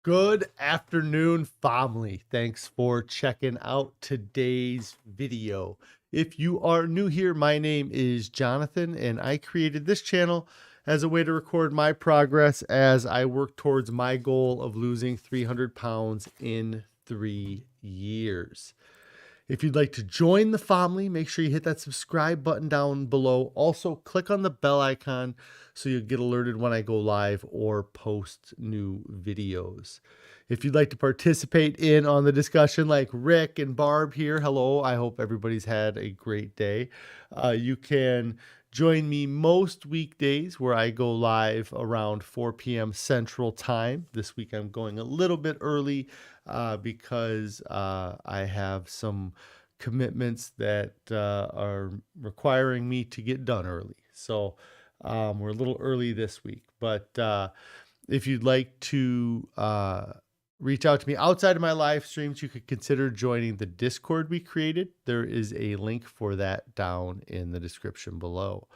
Good afternoon, family. Thanks for checking out today's video. If you are new here, my name is Jonathan, and I created this channel as a way to record my progress as I work towards my goal of losing 300 pounds in 3 years. If you'd like to join the family, make sure you hit that subscribe button down below. Also, click on the bell icon so you'll get alerted when I go live or post new videos. If you'd like to participate on the discussion like Rick and Barb here, hello, I hope everybody's had a great day. You can join me most weekdays where I go live around 4 p.m. Central Time. This week I'm going a little bit early because I have some commitments that are requiring me to get done early. So we're a little early this week. But if you'd like to reach out to me outside of my live streams, you could consider joining the Discord we created. There is a link for that down in the description below.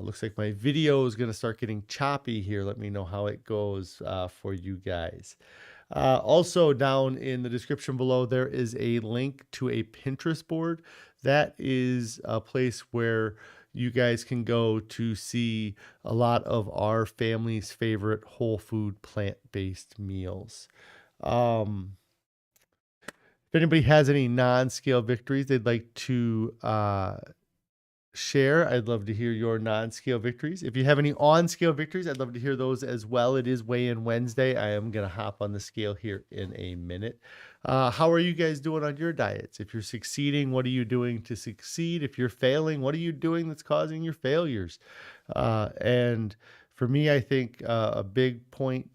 Looks like my video is going to start getting choppy here. Let me know how it goes for you guys. Also down in the description below, there is a link to a Pinterest board. That is a place where you guys can go to see a lot of our family's favorite whole food plant-based meals. If anybody has any non-scale victories they'd like to share, I'd love to hear your non-scale victories. If you have any on-scale victories, I'd love to hear those as well. It is weigh-in Wednesday. I am going to hop on the scale here in a minute. How are you guys doing on your diets? If you're succeeding, what are you doing to succeed? If you're failing, what are you doing that's causing your failures? And for me, I think a big point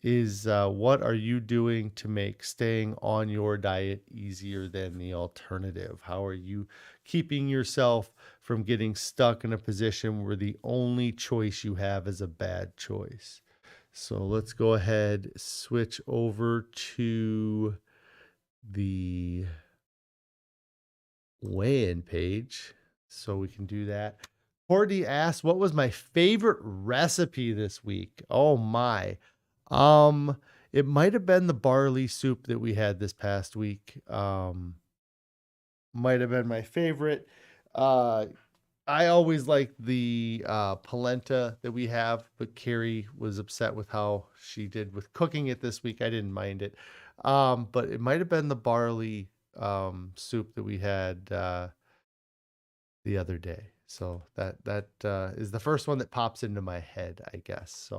is what are you doing to make staying on your diet easier than the alternative? How are you keeping yourself from getting stuck in a position where the only choice you have is a bad choice? So let's go ahead, switch over to the weigh-in page so we can do that. Cordy asked, what was my favorite recipe this week? Oh my. It might have been the barley soup that we had this past week. Might have been my favorite. I always like the polenta that we have, but Carrie was upset with how she did with cooking it this week. I didn't mind it. But it might have been the barley soup that we had the other day. So that is the first one that pops into my head, I guess.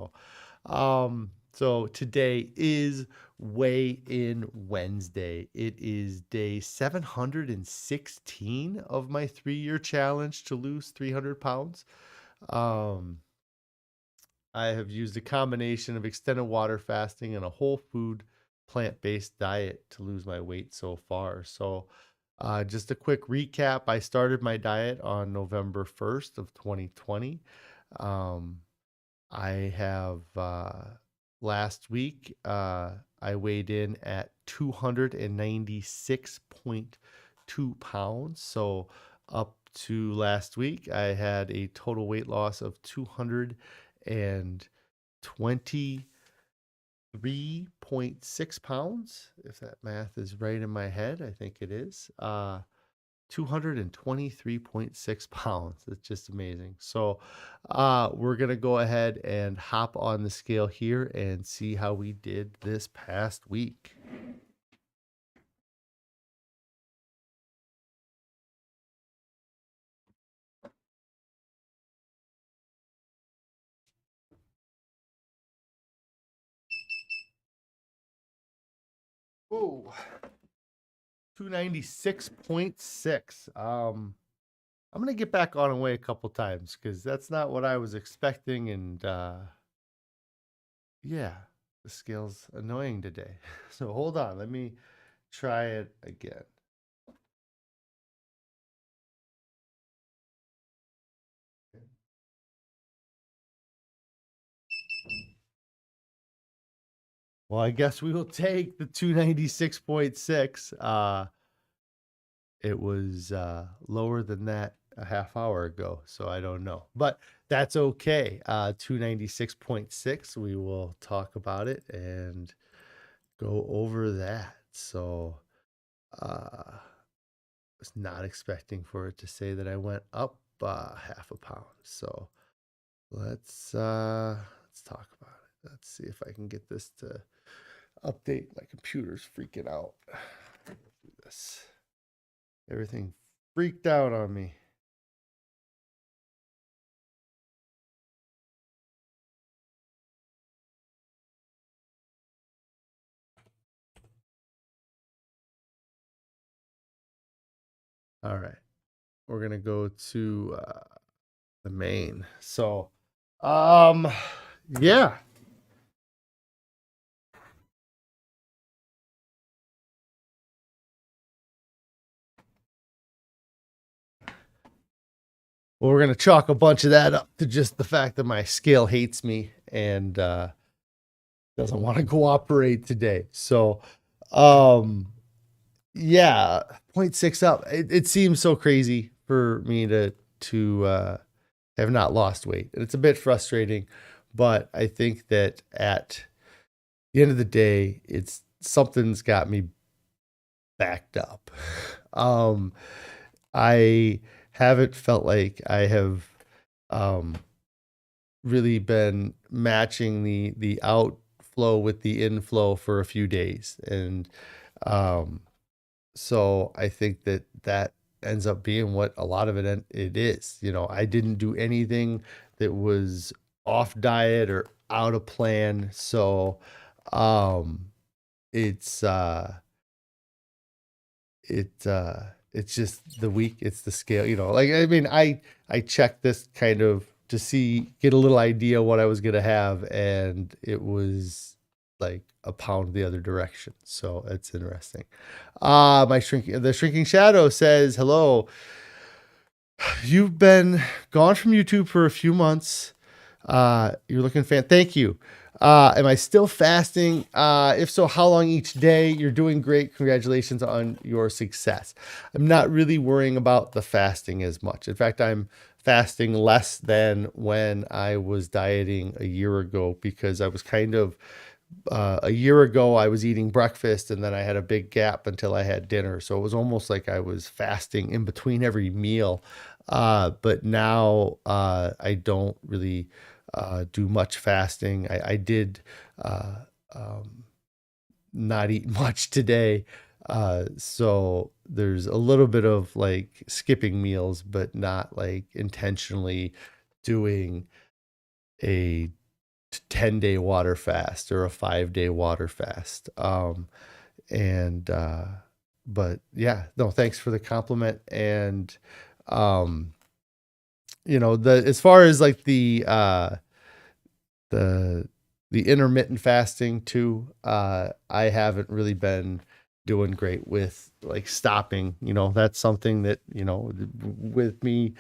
So today is weigh-in Wednesday. It is day 716 of my 3-year challenge to lose 300 pounds. I have used a combination of extended water fasting and a whole food plant-based diet to lose my weight so far. So just a quick recap. I started my diet on November 1st of 2020. I have last week, I weighed in at 296.2 pounds. So up to last week, I had a total weight loss of 223.6 pounds. If that math is right in my head, I think it is. 223.6 pounds. It's just amazing. So we're going to go ahead and hop on the scale here and see how we did this past week. Whoa. 296.6. I'm going to get back on and weigh a couple times because that's not what I was expecting. And yeah, the scale's annoying today. So hold on. Let me try it again. Well, I guess we will take the 296.6. It was lower than that a half hour ago, so I don't know, but that's okay. 296.6, we will talk about it and go over that. So was not expecting for it to say that I went up half a pound. So let's talk about it. Let's see if I can get this to update. My computer's freaking out. Do this. Everything freaked out on me. All right, we're gonna go to the main. So, yeah. Well, we're gonna chalk a bunch of that up to just the fact that my scale hates me and doesn't want to cooperate today. So, yeah, 0.6 up. It seems so crazy for me to have not lost weight. And it's a bit frustrating, but I think that at the end of the day, it's something's got me backed up. I haven't felt like I have really been matching the outflow with the inflow for a few days. And so I think that ends up being what a lot of it is. You know, I didn't do anything that was off diet or out of plan. So it's it's just the week, it's the scale, you know. Like, I mean, I checked this kind of to get a little idea what I was gonna have, and it was like a pound the other direction. So it's interesting. The shrinking shadow says, hello. You've been gone from YouTube for a few months. You're looking thank you. Am I still fasting? If so, how long each day? You're doing great. Congratulations on your success. I'm not really worrying about the fasting as much. In fact, I'm fasting less than when I was dieting a year ago, because I was kind of a year ago, I was eating breakfast and then I had a big gap until I had dinner. So it was almost like I was fasting in between every meal. But now I don't really do much fasting. I did not eat much today. So there's a little bit of like skipping meals, but not like intentionally doing a 10-day water fast or a 5-day water fast. And but yeah, no, thanks for the compliment. And you know, as far as like the intermittent fasting too, I haven't really been doing great with like stopping. You know, that's something that, you know, with me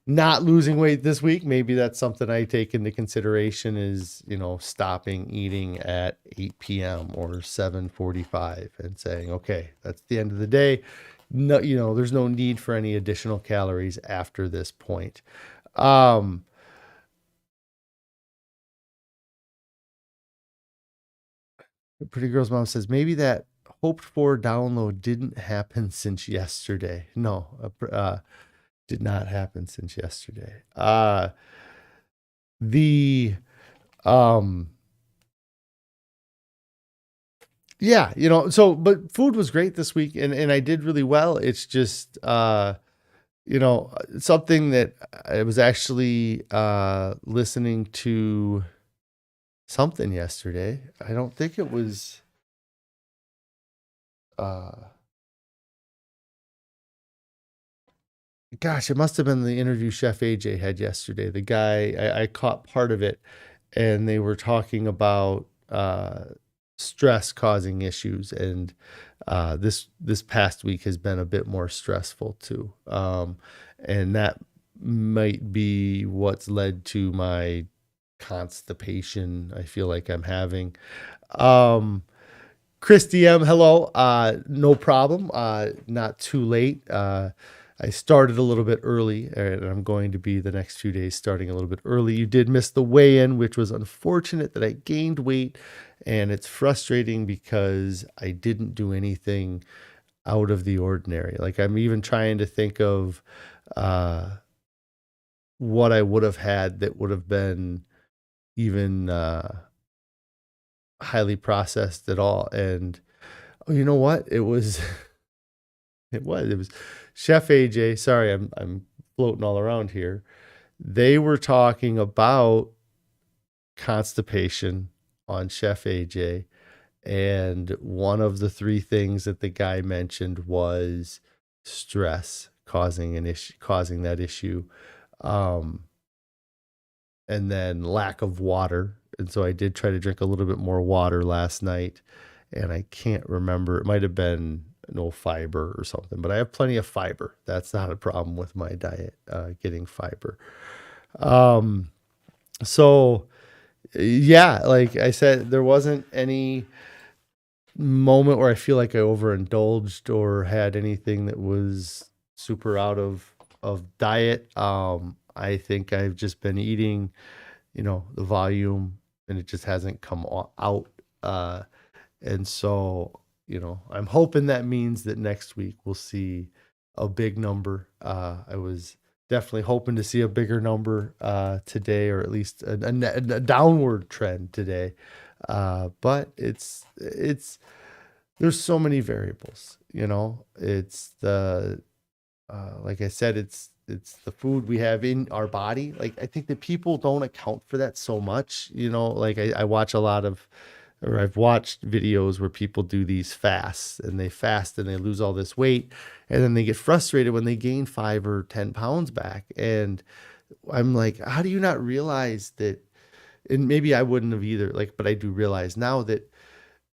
not losing weight this week, maybe that's something I take into consideration, is, you know, stopping eating at 8 p.m. or 7:45 and saying, okay, that's the end of the day. No, you know, there's no need for any additional calories after this point. Pretty Girl's mom says, maybe that hoped for download didn't happen since yesterday. No, did not happen since yesterday. The Yeah, you know, so but food was great this week, and I did really well. It's just you know, something that I was actually listening to something yesterday. I don't think it was uh gosh, it must have been the interview Chef AJ had yesterday. The guy, I caught part of it, and they were talking about stress causing issues, and this past week has been a bit more stressful too, and that might be what's led to my constipation I feel like I'm having. Christy M, hello. No problem. Not too late. I started a little bit early, and I'm going to be the next few days starting a little bit early. You did miss the weigh-in, which was unfortunate that I gained weight, and it's frustrating because I didn't do anything out of the ordinary. Like, I'm even trying to think of what I would have had that would have been even highly processed at all. And oh, you know what? It was it was Chef AJ. Sorry, I'm floating all around here. They were talking about constipation on Chef AJ, and one of the three things that the guy mentioned was stress causing an issue, causing that issue. Um, and then lack of water. And so I did try to drink a little bit more water last night, and I can't remember. It might have been no fiber or something, but I have plenty of fiber. That's not a problem with my diet, getting fiber. Um, so yeah, like I said, there wasn't any moment where I feel like I overindulged or had anything that was super out of diet. I think I've just been eating, the volume, and it just hasn't come out. And so, I'm hoping that means that next week we'll see a big number. I was definitely hoping to see a bigger number today, or at least a downward trend today. But there's so many variables, it's like I said, it's the food we have in our body. Like, I think that people don't account for that so much, like I watch a lot of, or I've watched videos where people do these fasts, and they fast and they lose all this weight, and then they get frustrated when they gain 5 or 10 pounds back. And I'm like, how do you not realize that? And maybe I wouldn't have either, like, but I do realize now that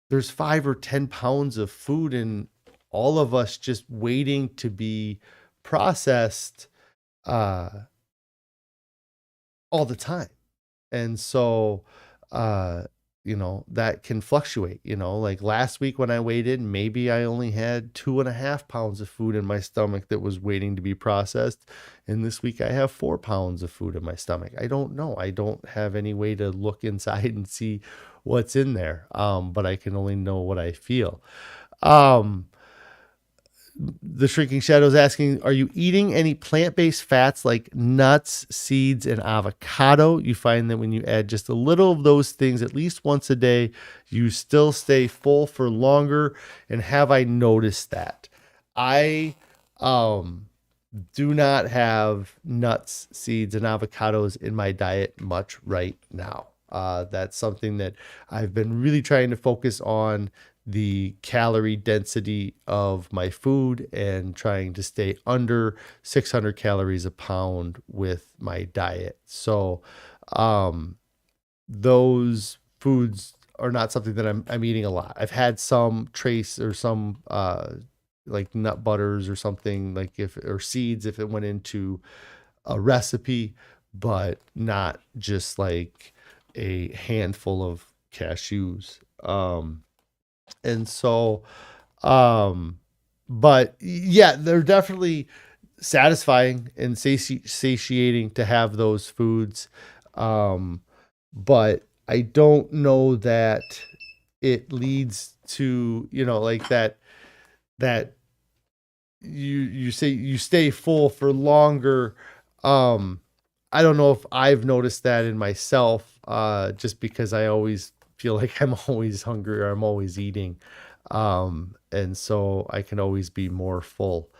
there's 5 or 10 pounds of food in all of us just waiting to be processed uh, all the time. And so, that can fluctuate, like last week when I weighed in, maybe I only had 2.5 pounds of food in my stomach that was waiting to be processed. And this week I have 4 pounds of food in my stomach. I don't know. I don't have any way to look inside and see what's in there. But I can only know what I feel. The Shrinking Shadows asking, are you eating any plant-based fats like nuts, seeds, and avocado? You find that when you add just a little of those things at least once a day, you still stay full for longer. And have I noticed that? I do not have nuts, seeds, and avocados in my diet much right now. That's something that I've been really trying to focus on, the calorie density of my food, and trying to stay under 600 calories a pound with my diet. So those foods are not something that I'm eating a lot. I've had some trace or some like nut butters or something, like or seeds if it went into a recipe, but not just like a handful of cashews. And so, but yeah, they're definitely satisfying and satiating to have those foods. But I don't know that it leads to, like that you say you stay full for longer. I don't know if I've noticed that in myself, just because I always feel like I'm always hungry, or I'm always eating. And so I can always be more full.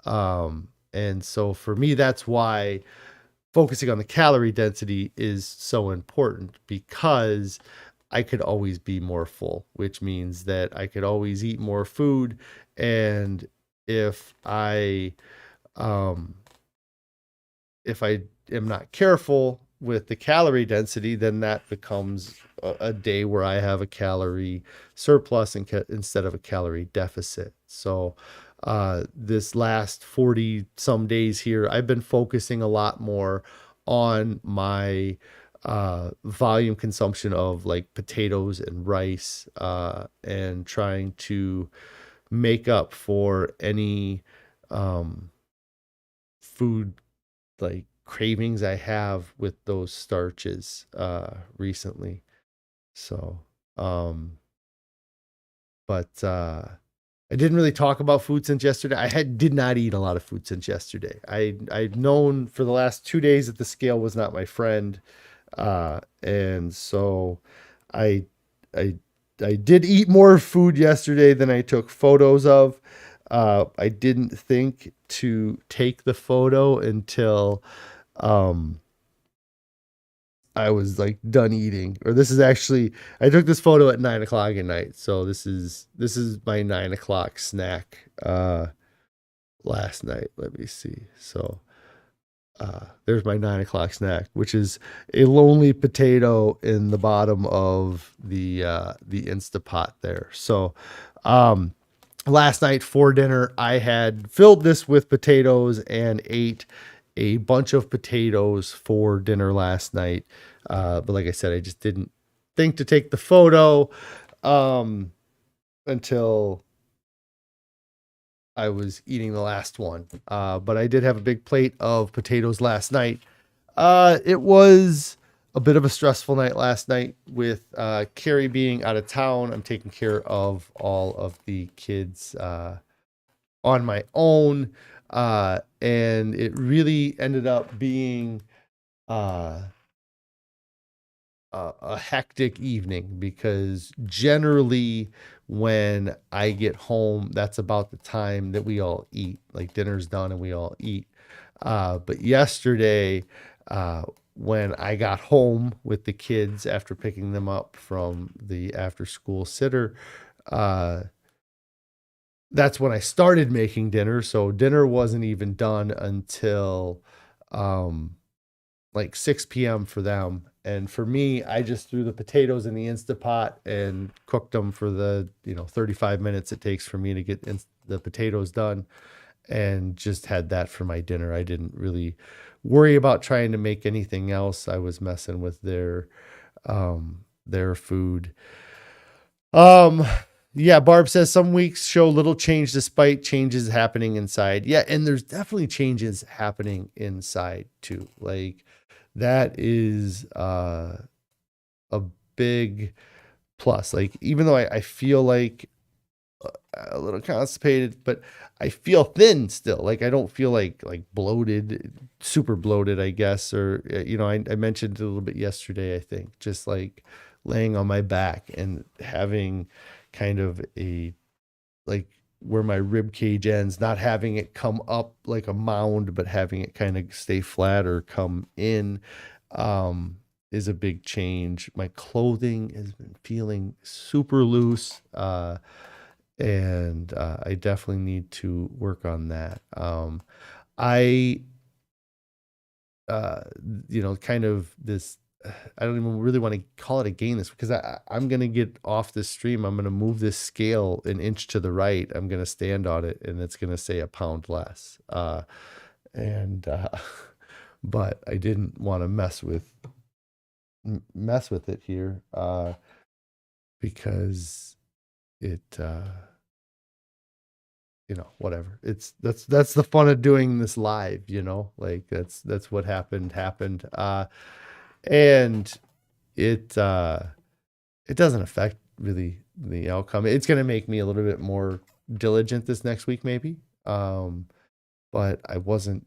And so for me, that's why focusing on the calorie density is so important, because I could always be more full, which means that I could always eat more food. And if I am not careful with the calorie density, then that becomes a day where I have a calorie surplus instead of a calorie deficit. So this last 40 some days here, I've been focusing a lot more on my volume consumption of like potatoes and rice, and trying to make up for any food like cravings I have with those starches recently. So, but I didn't really talk about food since yesterday. Did not eat a lot of food since yesterday. I'd known for the last 2 days that the scale was not my friend, and so I I I did eat more food yesterday than I took photos of. I didn't think to take the photo until um, I was like done eating. Or this is actually I took this photo at 9 o'clock at night, so this is my 9 o'clock snack last night. Let me see. So there's my 9 o'clock snack, which is a lonely potato in the bottom of the Instapot there. So last night for dinner, I had filled this with potatoes and ate a bunch of potatoes for dinner last night. But like I said, I just didn't think to take the photo until I was eating the last one. But I did have a big plate of potatoes last night. It was a bit of a stressful night last night with Carrie being out of town. I'm taking care of all of the kids on my own. And it really ended up being uh, a hectic evening because generally when I get home, that's about the time that we all eat. Like dinner's done and we all eat. But yesterday, when I got home with the kids after picking them up from the after school sitter, uh, that's when I started making dinner. So dinner wasn't even done until um, like 6 p.m. for them. And for me, I just threw the potatoes in the Instapot and cooked them for the 35 minutes it takes for me to get the potatoes done, and just had that for my dinner. I didn't really worry about trying to make anything else. I was messing with their food. Um, yeah, Barb says some weeks show little change despite changes happening inside. Yeah, and there's definitely changes happening inside too. Like that is a big plus. Like even though I feel like a little constipated, but I feel thin still. Like I don't feel like bloated, super bloated, I guess. Or I mentioned it a little bit yesterday. I think just like laying on my back and having kind of a like where my rib cage ends, not having it come up like a mound, but having it kind of stay flat or come in, is a big change. My clothing has been feeling super loose. And I definitely need to work on that. I, uh, kind of this. I don't even really want to call it a gain this because I'm gonna get off this stream. I'm gonna move this scale an inch to the right. I'm gonna stand on it, and it's gonna say a pound less. And but I didn't want to mess with it here because it. Whatever. That's the fun of doing this live, like that's what happened. And it doesn't affect really the outcome. It's going to make me a little bit more diligent this next week, maybe. But I wasn't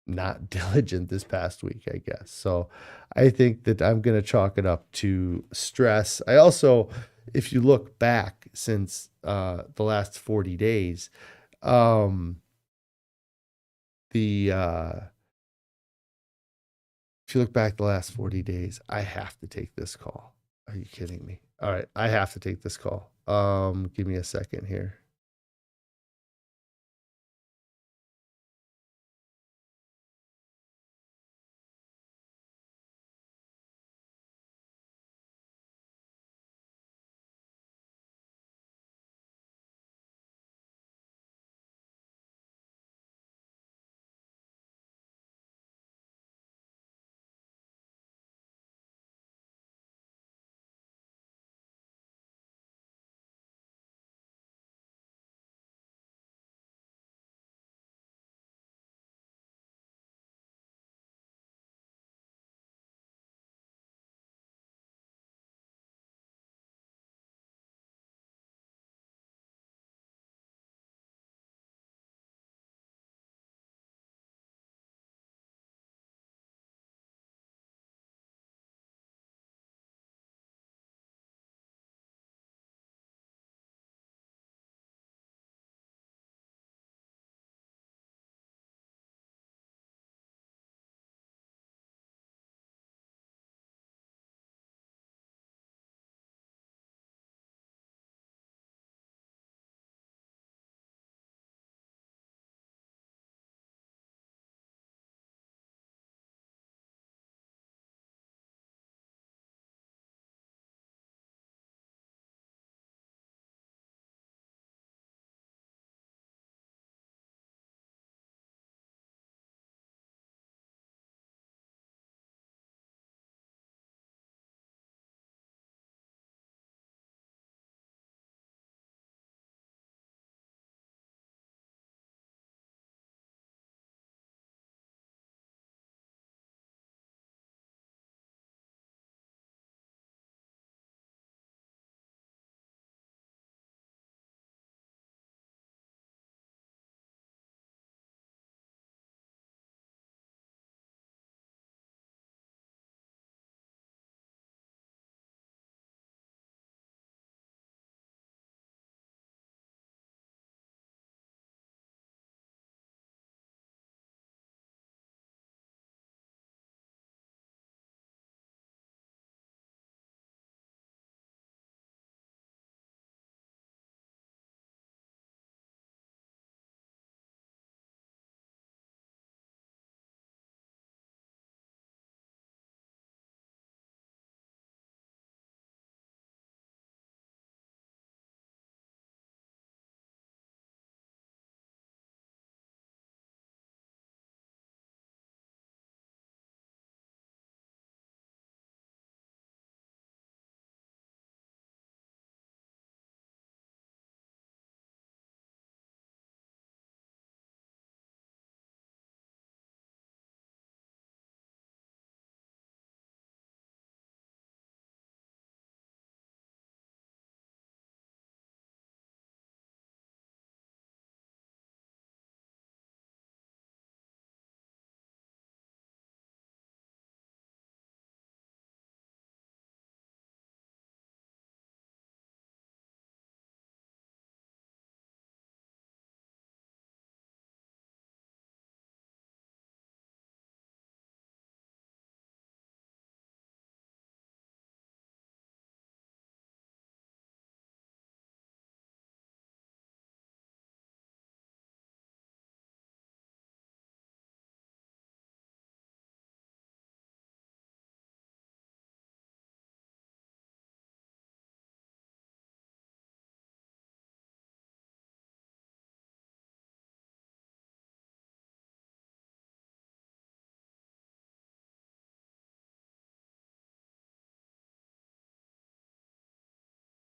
not diligent this past week, I guess. So I think that I'm going to chalk it up to stress. I also, if you look back since the last 40 days, um, the if you look back the last 40 days, I have to take this call. Are you kidding me? All right, I have to take this call. Give me a second here.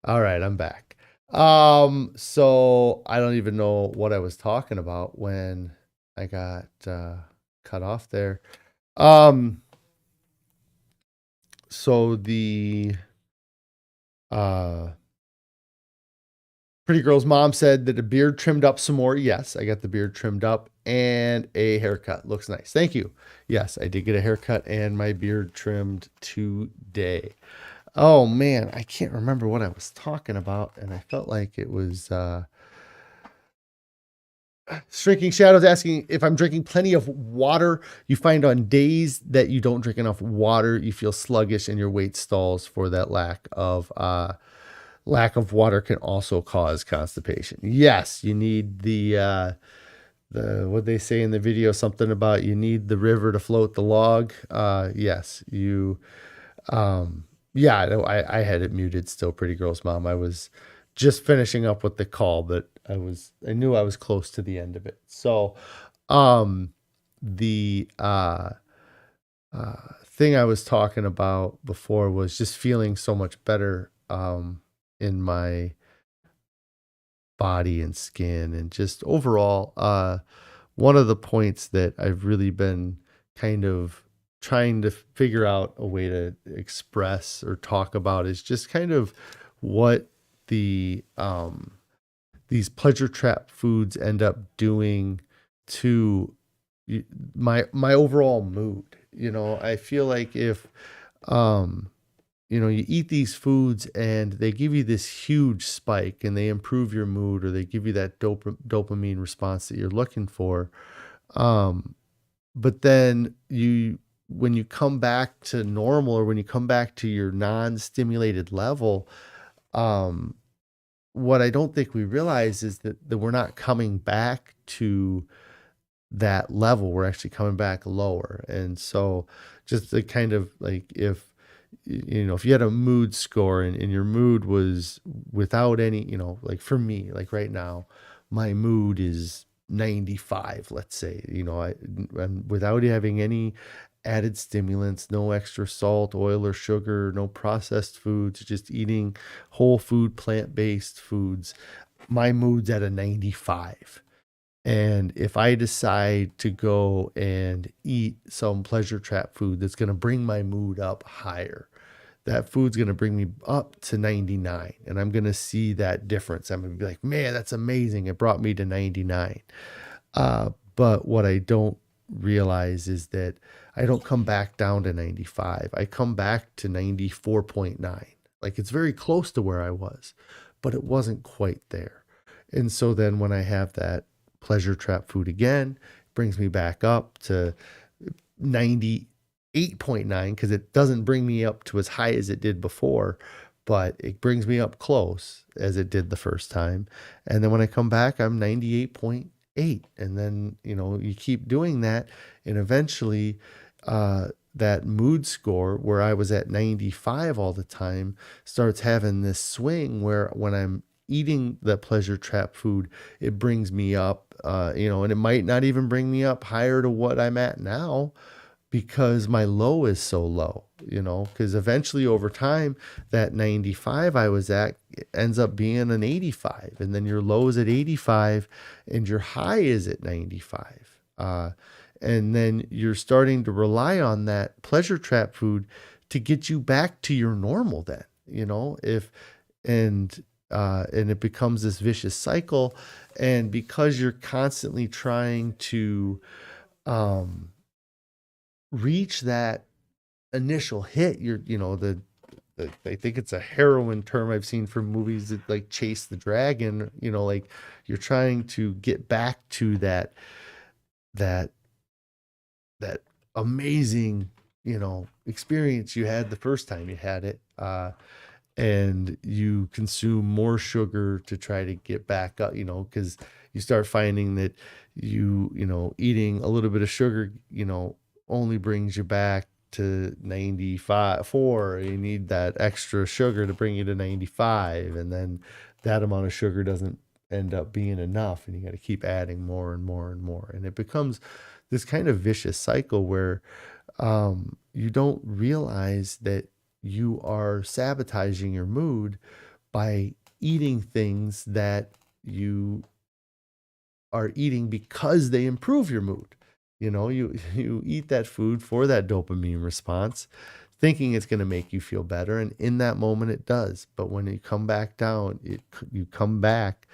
All right, I'm back. So I don't even know what I was talking about when I got cut off there. Um, so the uh pretty girl's mom said that the beard trimmed up some more. Yes, I got the beard trimmed up and a haircut. Looks nice. Thank you. Yes, I did get a haircut and my beard trimmed today. Oh man, I can't remember what I was talking about, and I felt like it was Shrinking Shadows asking if I'm drinking plenty of water. You find on days that you don't drink enough water, you feel sluggish and your weight stalls for that lack of water can also cause constipation. Yes, you need the what they say in the video, something about you need the river to float the log. Yes, you yeah, no, I had it muted still, pretty girl's mom. I was just finishing up with the call, but I knew I was close to the end of it. So um the thing I was talking about before was just feeling so much better in my body and skin and just overall one of the points that I've really been kind of trying to figure out a way to express or talk about is just kind of what the these pleasure trap foods end up doing to my overall mood. I feel like if um you eat these foods and they give you this huge spike and they improve your mood or they give you that dopamine response that you're looking for. Um, but then when you come back to normal or when you come back to your non-stimulated level, um, what I don't think we realize is that we're not coming back to that level. We're actually coming back lower. And so just the kind of like if you had a mood score and your mood was without any, like for me, like right now, my mood is 95, let's say, I'm without having any added stimulants, no extra salt, oil, or sugar, no processed foods, just eating whole food, plant-based foods. My mood's at a 95. And if I decide to go and eat some pleasure trap food that's going to bring my mood up higher, that food's going to bring me up to 99. And I'm going to see that difference. I'm going to be like, man, that's amazing. It brought me to 99. But what I don't realize is that I don't come back down to 95. I come back to 94.9. Like it's very close to where I was, but it wasn't quite there. And so then when I have that pleasure trap food again, it brings me back up to 98.9 because it doesn't bring me up to as high as it did before, but it brings me up close as it did the first time. And then when I come back, I'm 98.8. And then, you keep doing that. And eventually, that mood score where I was at 95 all the time starts having this swing where when I'm eating the pleasure trap food, it brings me up, and it might not even bring me up higher to what I'm at now because my low is so low, because eventually over time, that 95 I was at ends up being an 85. And then your low is at 85 and your high is at 95. And then you're starting to rely on that pleasure trap food to get you back to your normal then, if, and it becomes this vicious cycle. And because you're constantly trying to, reach that initial hit, I think it's a heroin term I've seen from movies that like chase the dragon, like you're trying to get back to that that amazing, experience you had the first time you had it. And you consume more sugar to try to get back up, because you start finding that eating a little bit of sugar, only brings you back to 95 4. You need that extra sugar to bring you to 95. And then that amount of sugar doesn't end up being enough. And you got to keep adding more and more and more. And it becomes this kind of vicious cycle where you don't realize that you are sabotaging your mood by eating things that you are eating because they improve your mood. You eat that food for that dopamine response, thinking it's going to make you feel better, and in that moment it does. But when you come back down, you come back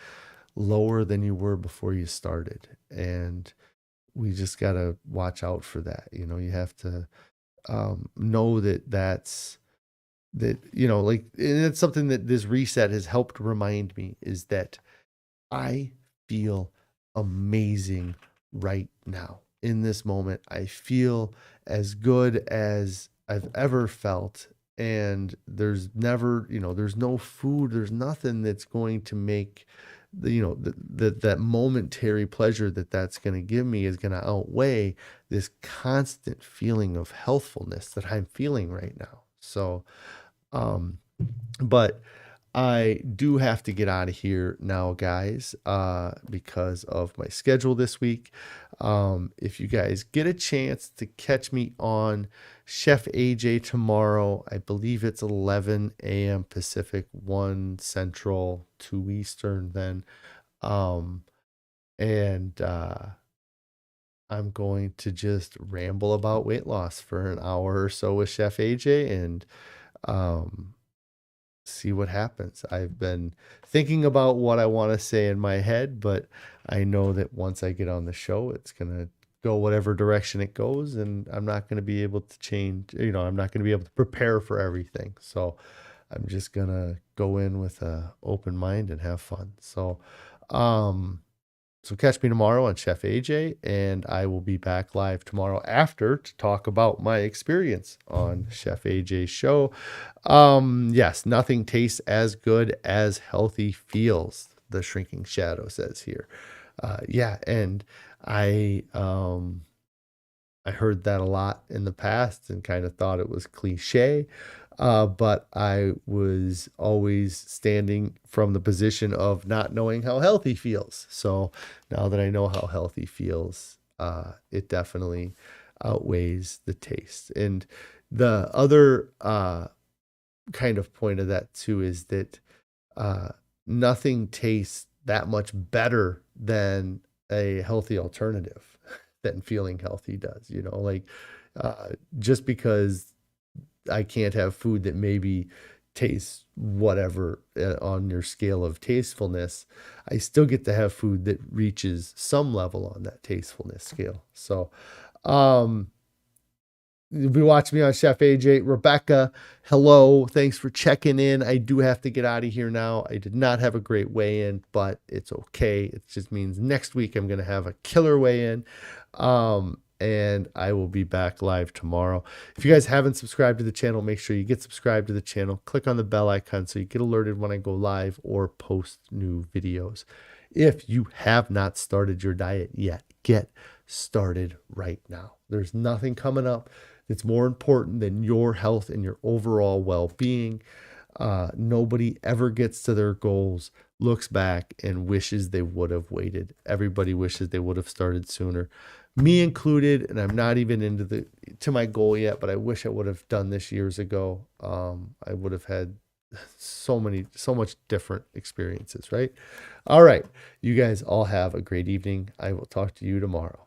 lower than you were before you started, and we just got to watch out for that. You have to know that, and it's something that this reset has helped remind me, is that I feel amazing right now. In this moment, I feel as good as I've ever felt. And there's never, there's no food, there's nothing that's going to make that momentary pleasure that's going to give me is going to outweigh this constant feeling of healthfulness that I'm feeling right now. So, but I do have to get out of here now, guys, because of my schedule this week. If you guys get a chance to catch me on Chef AJ tomorrow, I believe it's 11 a.m. Pacific, 1 Central, 2 Eastern then. And I'm going to just ramble about weight loss for an hour or so with Chef AJ and see what happens. I've been thinking about what I want to say in my head, but I know that once I get on the show, it's going to go whatever direction it goes, and I'm not going to be able to change, I'm not going to be able to prepare for everything. So I'm just going to go in with an open mind and have fun. So catch me tomorrow on Chef AJ, and I will be back live tomorrow after to talk about my experience on Chef AJ's show. Yes, nothing tastes as good as healthy feels, the Shrinking Shadow says here. Yeah, and I heard that a lot in the past and kind of thought it was cliche. But I was always standing from the position of not knowing how healthy feels. So now that I know how healthy feels, it definitely outweighs the taste. And the other kind of point of that too is that nothing tastes that much better than a healthy alternative than feeling healthy does. Just because I can't have food that maybe tastes whatever on your scale of tastefulness, I still get to have food that reaches some level on that tastefulness scale. So, you'll be watching me on Chef AJ. Rebecca, hello. Thanks for checking in. I do have to get out of here now. I did not have a great weigh-in, but it's okay. It just means next week I'm going to have a killer weigh-in. And I will be back live tomorrow. If you guys haven't subscribed to the channel, make sure you get subscribed to the channel. Click on the bell icon so you get alerted when I go live or post new videos. If you have not started your diet yet, get started right now. There's nothing coming up that's more important than your health and your overall well-being. Nobody ever gets to their goals, looks back, and wishes they would have waited. Everybody wishes they would have started sooner, me included. And I'm not even to my goal yet, but I wish I would have done this years ago. I would have had so much different experiences, right? All right. You guys all have a great evening. I will talk to you tomorrow.